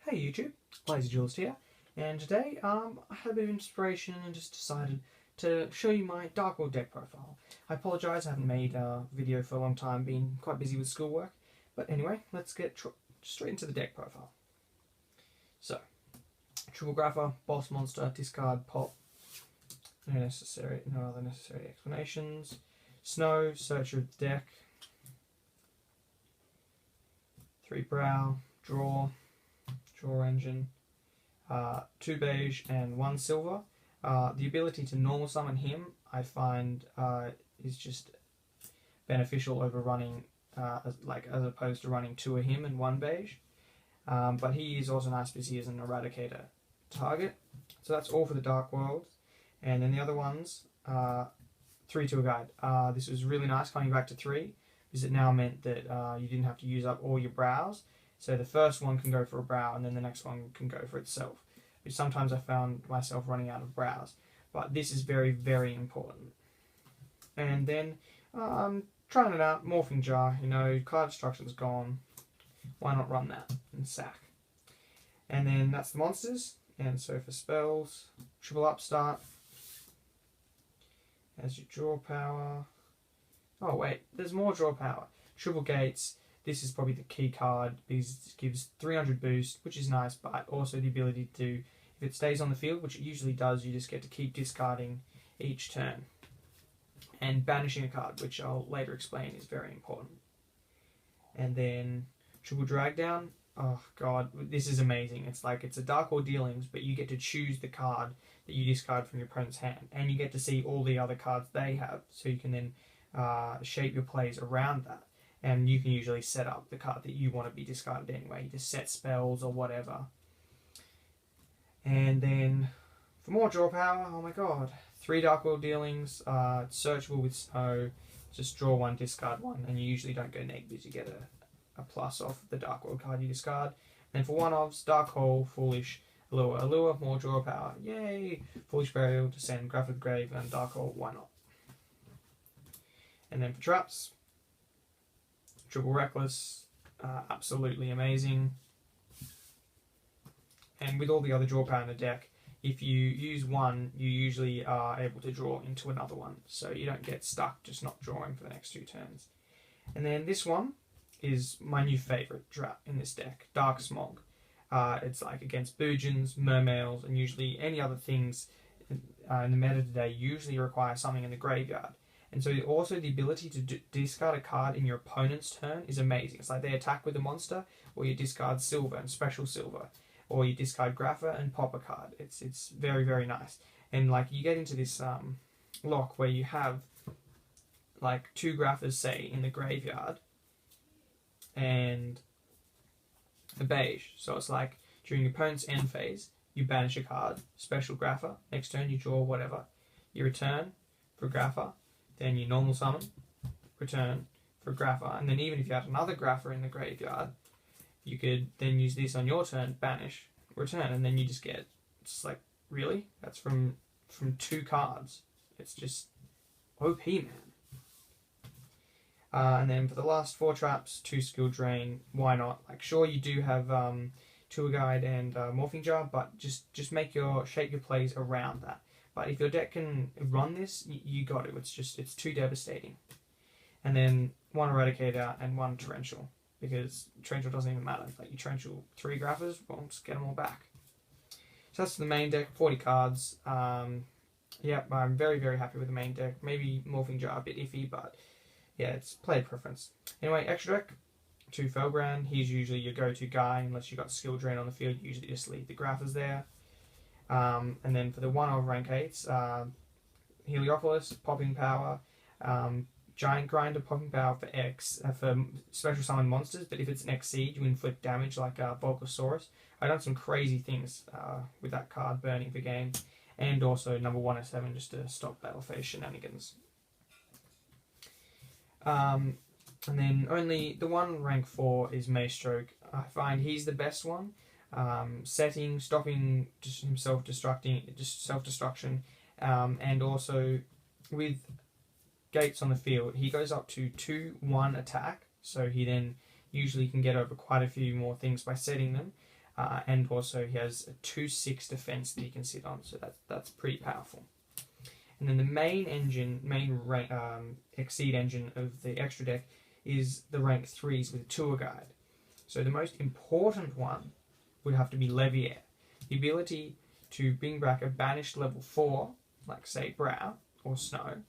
Hey YouTube, LazyJules here, and today I had a bit of inspiration and just decided to show you my Dark World deck profile. I apologise, I haven't made a video for a long time, been quite busy with schoolwork, but anyway, let's get straight into the deck profile. So, Triple Grapher, Boss Monster, Discard, Pop, no other necessary explanations. Snow, Searcher of the deck, 3 Brow, Draw Engine, 2 beige and 1 silver. The ability to normal summon him I find is just beneficial over running as opposed to running 2 of him and 1 beige. But he is also nice because he is an Eradicator target. So that's all for the Dark World. And then the other ones, 3 to a guide. This was really nice coming back to 3 because it now meant that you didn't have to use up all your brows. So the first one can go for a brow and then the next one can go for itself. Which sometimes I found myself running out of brows. But this is very, very important. And then trying it out, Morphing Jar, card destruction's gone. Why not run that and sack? And then that's the monsters. And so for spells, Triple Upstart. As your draw power. Oh wait, there's more draw power. Triple Gates. This is probably the key card because it gives 300 boost, which is nice, but also the ability to, if it stays on the field, which it usually does, you just get to keep discarding each turn. And banishing a card, which I'll later explain is very important. And then Triple Drag Down. Oh god, this is amazing. It's like it's a Dark World Dealings, but you get to choose the card that you discard from your opponent's hand. And you get to see all the other cards they have, so you can then shape your plays around that. And you can usually set up the card that you want to be discarded anyway. You just set spells or whatever. And then, for more draw power, oh my god. 3 Dark World Dealings, searchable with Snow. Just draw 1, discard 1. And you usually don't go negative because you get a plus off the Dark World card you discard. And for 1-ofs, Dark Hole, Foolish, Allure, more draw power. Yay! Foolish Burial, Descend, Graph of the Grave, and Dark Hole, why not? And then for traps, Triple Reckless, absolutely amazing. And with all the other draw power in the deck, if you use one, you usually are able to draw into another one. So you don't get stuck just not drawing for the next 2 turns. And then this one is my new favourite trap in this deck, Dark Smog. It's like against Boojins, Mermails, and usually any other things in the meta today usually require something in the graveyard. And so also the ability to discard a card in your opponent's turn is amazing. It's like they attack with a monster, or you discard silver and special silver, or you discard Grapher and pop a card. It's very, very nice. And like you get into this lock where you have like 2 Graphers, say, in the graveyard, and a beige. So it's like during your opponent's end phase, you banish a card, special Grapher. Next turn you draw whatever. You return for Grapher. Then you normal summon, return for Grapher, and then even if you had another Grapher in the graveyard, you could then use this on your turn, banish, return, and then you just get, it's like, really? That's from 2 cards. It's just OP, man. And then for the last 4 traps, 2 Skill Drain, why not? Like, sure, you do have Tour Guide and Morphing Jar, but just shape your plays around that. But if your deck can run this, you got it. It's too devastating. And then 1 Eradicator and 1 Torrential, because Torrential doesn't even matter. Like you Torrential 3 Graphers, well, just get them all back. So that's the main deck, 40 cards. Yeah, I'm very, very happy with the main deck. Maybe Morphing Jar a bit iffy, but yeah, it's player preference. Anyway, extra deck, 2 Felgrand. He's usually your go-to guy, unless you've got Skill Drain on the field. You usually just leave the Graphers there. And then for the 1-of rank 8s, Heliopolis, Popping Power, Giant Grinder, Popping Power for X, for special summon monsters, but if it's an X-Seed, you inflict damage like Volcasaurus. I've done some crazy things with that card, burning for game, and also number 107 just to stop battle phase shenanigans. And then only the 1 rank 4 is Maestroke. I find he's the best one. Stopping self-destruction, and also with Gates on the field, he goes up to 2/1 attack, so he then usually can get over quite a few more things by setting them. and also he has a 2/6 defense that he can sit on, so that's pretty powerful. And then the main Exceed engine of the extra deck is the rank 3s with Tour Guide. So the most important one would have to be Leviair. The ability to bring back a banished level 4, like say Brow or Snow,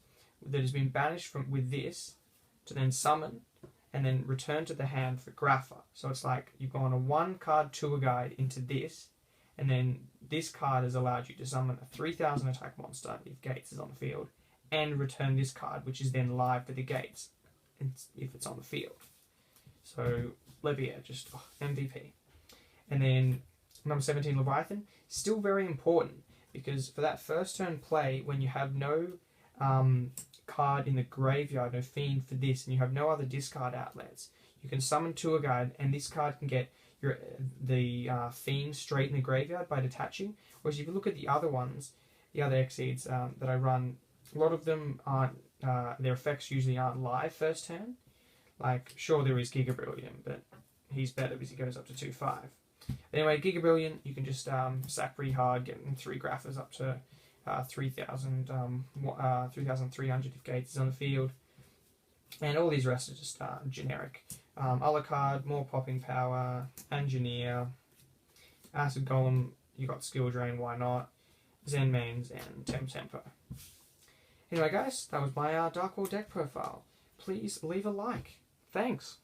that has been banished with this, to then summon and then return to the hand for Grapha. So it's like you've gone a 1-card Tour Guide into this, and then this card has allowed you to summon a 3000 attack monster if Gates is on the field, and return this card, which is then live for the Gates if it's on the field. So Leviair, just MVP. And then number 17, Leviathan, still very important, because for that first turn play, when you have no card in the graveyard, no fiend for this, and you have no other discard outlets, you can summon Tour Guide, and this card can get the fiend straight in the graveyard by detaching. Whereas if you look at the other ones, the other Exceeds that I run, a lot of them aren't, their effects usually aren't live first turn. Like, sure, there is Giga Brilliant, but he's better because he goes up to 2/5. Anyway, Giga Brilliant, you can just sack pretty hard, getting 3 Graphas up to 3,300 if Gates is on the field. And all these rest are just generic. Alucard, more popping power, Engineer, Acid Golem, you got Skill Drain, why not? Zen Mains, and Tempo. Anyway guys, that was my Dark World deck profile. Please leave a like. Thanks.